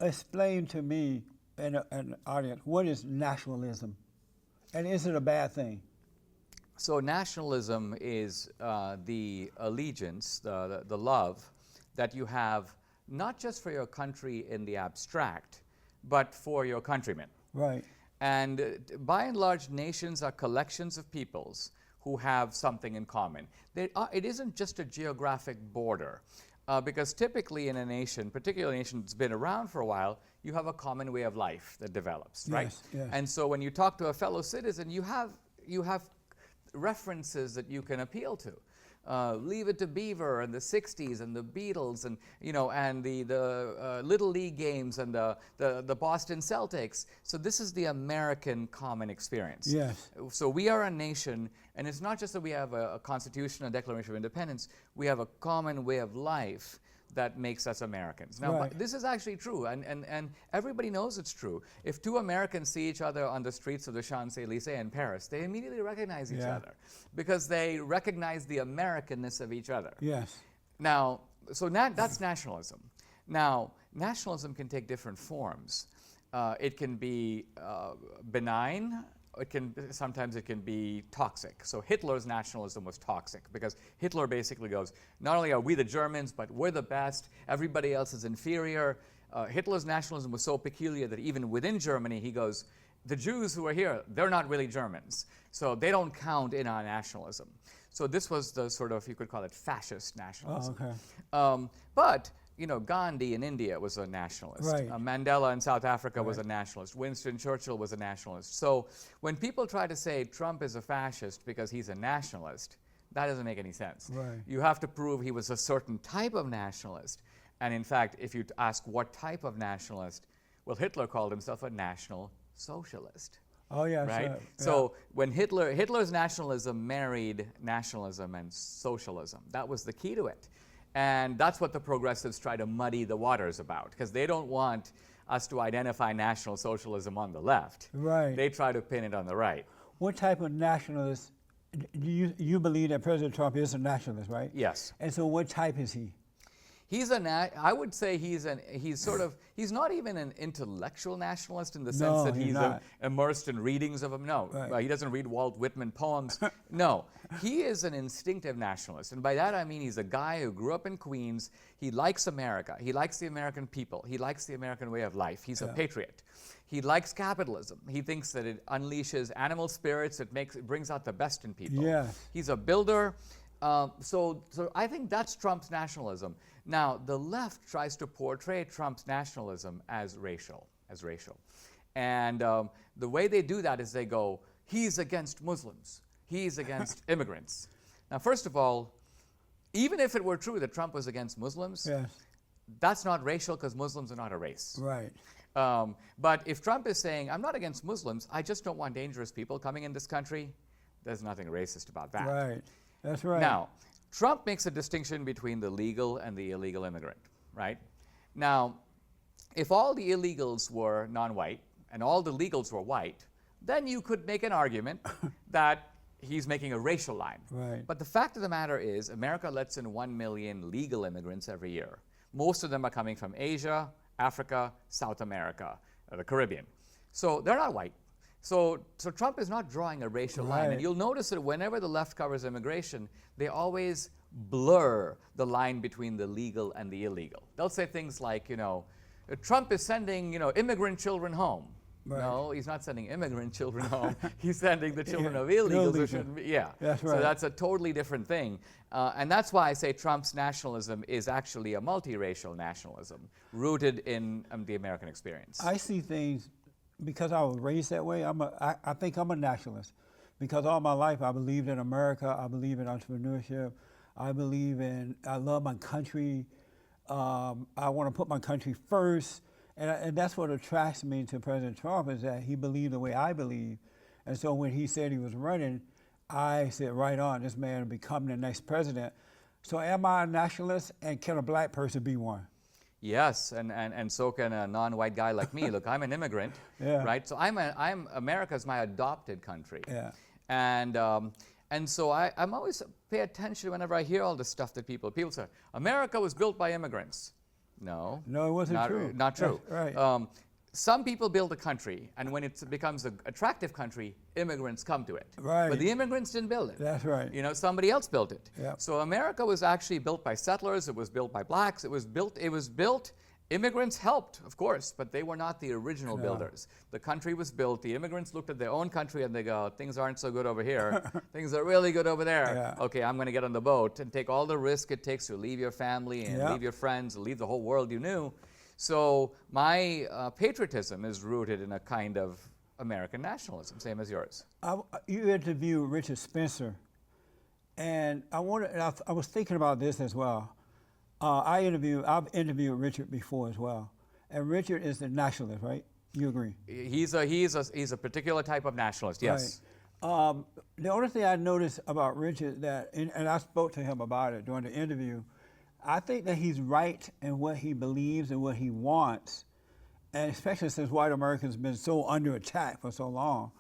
explain to me and an audience, what is nationalism? And is it a bad thing? So nationalism is the allegiance, the love that you have not just for your country in the abstract, but for your countrymen. Right. And by and large, nations are collections of peoples who have something in common. It isn't just a geographic border, because typically in a nation, particularly a nation that's been around for a while, you have a common way of life that develops, right? Yes. And so when you talk to a fellow citizen, you have references that you can appeal to. Leave It to Beaver and the 60s and the Beatles and and the Little League games and the Boston Celtics. So this is the American common experience. Yes. So we are a nation, and it's not just that we have a constitution, a Declaration of Independence. We have a common way of life that makes us Americans. Now, right. This is actually true, and everybody knows it's true. If two Americans see each other on the streets of the Champs-Élysées in Paris, they immediately recognize each other because they recognize the Americanness of each other. Yes. Now, so that's nationalism. Now, nationalism can take different forms. It can be benign. Sometimes it can be toxic. So Hitler's nationalism was toxic because Hitler basically goes, not only are we the Germans, but we're the best, everybody else is inferior. Hitler's nationalism was so peculiar that even within Germany, he goes, the Jews who are here, they're not really Germans. So they don't count in our nationalism. So this was the sort of, you could call it fascist nationalism. Oh, okay. But Gandhi in India was a nationalist. Right. Mandela in South Africa was a nationalist. Winston Churchill was a nationalist. So when people try to say Trump is a fascist because he's a nationalist, that doesn't make any sense. Right. You have to prove he was a certain type of nationalist. And in fact, if you ask what type of nationalist, well, Hitler called himself a national socialist. Oh, yeah. Right? Sure. So when Hitler's nationalism married nationalism and socialism, that was the key to it. And that's what the progressives try to muddy the waters about, because they don't want us to identify National Socialism on the left. Right. They try to pin it on the right. What type of nationalist, do you believe that President Trump is a nationalist, right? Yes. And so what type is he? I would say he's not even an intellectual nationalist in the sense No, that he's he's not. Immersed in readings of him. No, Right. He doesn't read Walt Whitman poems. No, he is an instinctive nationalist. And by that I mean he's a guy who grew up in Queens. He likes America. He likes the American people. He likes the American way of life. He's a patriot. He likes capitalism. He thinks that it unleashes animal spirits. It brings out the best in people. Yes. He's a builder. So I think that's Trump's nationalism. Now, the left tries to portray Trump's nationalism as racial. And the way they do that is they go, he's against Muslims. He's against immigrants. Now, first of all, even if it were true that Trump was against Muslims, Yes. that's not racial because Muslims are not a race. Right. But if Trump is saying, I'm not against Muslims, I just don't want dangerous people coming in this country, there's nothing racist about that. Right. That's right. Now, Trump makes a distinction between the legal and the illegal immigrant, right? Now, if all the illegals were non-white and all the legals were white, then you could make an argument that he's making a racial line. Right. But the fact of the matter is, America lets in 1 million legal immigrants every year. Most of them are coming from Asia, Africa, South America, the Caribbean. So they're not white. So Trump is not drawing a racial line. And you'll notice that whenever the left covers immigration, they always blur the line between the legal and the illegal. They'll say things like, Trump is sending, immigrant children home. Right. No, he's not sending immigrant children home. He's sending the children of illegals who shouldn't be. Yeah. That's right. So that's a totally different thing. And that's why I say Trump's nationalism is actually a multiracial nationalism rooted in the American experience. I see things, because I was raised that way, I think I'm a nationalist. Because all my life I believed in America, I believe in entrepreneurship, I love my country, I want to put my country first. And that's what attracts me to President Trump, is that he believed the way I believe. And so when he said he was running, I said, right on, this man will become the next president. So am I a nationalist, and can a black person be one? Yes, and so can a non-white guy like me. Look, I'm an immigrant, right? So America's my adopted country. Yeah. And so I'm always pay attention whenever I hear all this stuff that people say, America was built by immigrants. No. No, it wasn't not, true. Not true. That's right. Some people build a country, and when it becomes an attractive country, immigrants come to it. Right. But the immigrants didn't build it. That's right. You know, somebody else built it. Yep. So America was actually built by settlers. It was built by blacks. It was built. Immigrants helped, of course, but they were not the original builders. The country was built. The immigrants looked at their own country and they go, things aren't so good over here. Things are really good over there. Yeah. Okay, I'm going to get on the boat and take all the risk it takes to leave your family and leave your friends, leave the whole world you knew. So my patriotism is rooted in a kind of American nationalism, same as yours. You interviewed Richard Spencer, and I was thinking about this as well. I've interviewed Richard before as well, and Richard is the nationalist, right? You agree? He's a particular type of nationalist. Yes. Right. The only thing I noticed about Richard and I spoke to him about it during the interview, I think that he's right in what he believes and what he wants, and especially since white Americans have been so under attack for so long.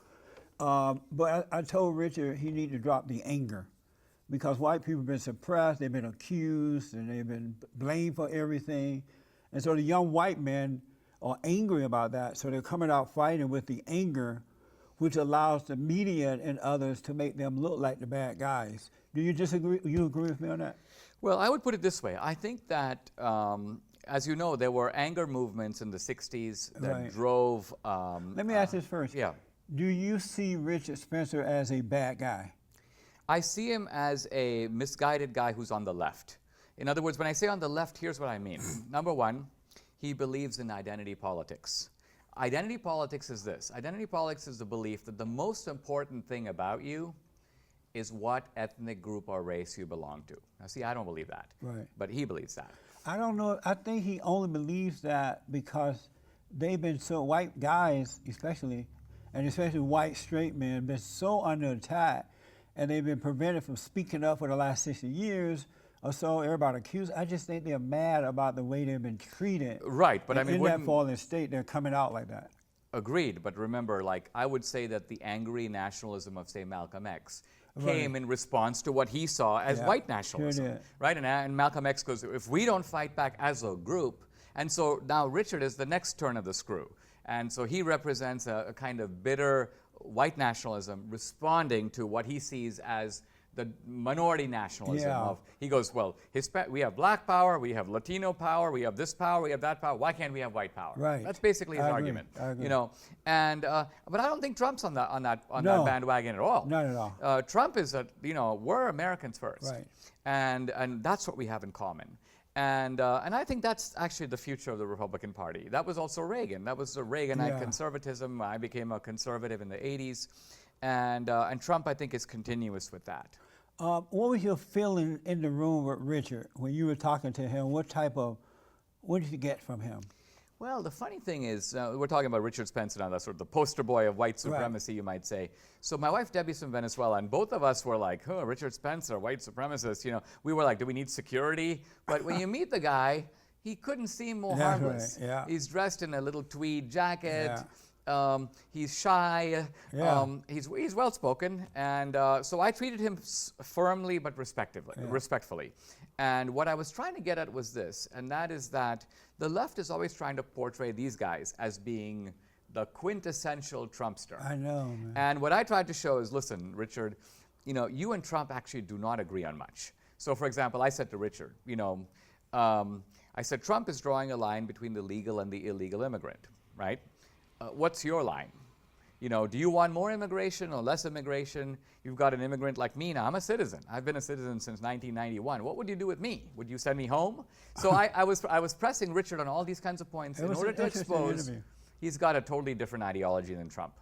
But I told Richard he needed to drop the anger, because white people have been suppressed, they've been accused, and they've been blamed for everything. And so the young white men are angry about that, so they're coming out fighting with the anger, which allows the media and others to make them look like the bad guys. Do you disagree? You agree with me on that? Well, I would put it this way. I think that, as you know, there were anger movements in the 60s that drove... Let me ask this first. Yeah. Do you see Richard Spencer as a bad guy? I see him as a misguided guy who's on the left. In other words, when I say on the left, here's what I mean. Number one, he believes in identity politics. Identity politics is this. Identity politics is the belief that the most important thing about you is what ethnic group or race you belong to. Now, see, I don't believe that. Right. But he believes that. I don't know. I think he only believes that because they've been white guys especially, and especially white straight men, been so under attack, and they've been prevented from speaking up for the last 60 years or so. Everybody accused. I just think they're mad about the way they've been treated. Right, but I mean, in that fallen state, they're coming out like that. Agreed, but remember, like, I would say that the angry nationalism of, say, Malcolm X came in response to what he saw as white nationalism, right? And Malcolm X goes, if we don't fight back as a group, and so now Richard is the next turn of the screw. And so he represents a kind of bitter white nationalism responding to what he sees as the minority nationalism of, he goes, well, we have black power, we have Latino power, we have this power, we have that power, why can't we have white power? Right. That's basically his argument. I agree. You know, and but I don't think Trump's on that bandwagon at all. Not at all. Trump is we're Americans first. Right. And that's what we have in common. And I think that's actually the future of the Republican Party. That was also Reagan. That was the Reaganite conservatism. I became a conservative in the 80s. And Trump, I think, is continuous with that. What was your feeling in the room with Richard when you were talking to him? What did you get from him? Well, the funny thing is, we're talking about Richard Spencer now, that's sort of the poster boy of white supremacy, you might say. So my wife Debbie's from Venezuela, and both of us were like, oh, Richard Spencer, white supremacist. You know, we were like, do we need security? But when you meet the guy, he couldn't seem more harmless. Right. Yeah. He's dressed in a little tweed jacket. He's shy. He's well spoken, and so I treated him firmly but respectfully. And what I was trying to get at was this, and that is that the left is always trying to portray these guys as being the quintessential Trumpster. I know, man. And what I tried to show is, listen, Richard, you and Trump actually do not agree on much. So, for example, I said to Richard, I said, Trump is drawing a line between the legal and the illegal immigrant, right? What's your line? Do you want more immigration or less immigration? You've got an immigrant like me now. I'm a citizen. I've been a citizen since 1991. What would you do with me? Would you send me home? So I was pressing Richard on all these kinds of points in order to expose he's got a totally different ideology than Trump.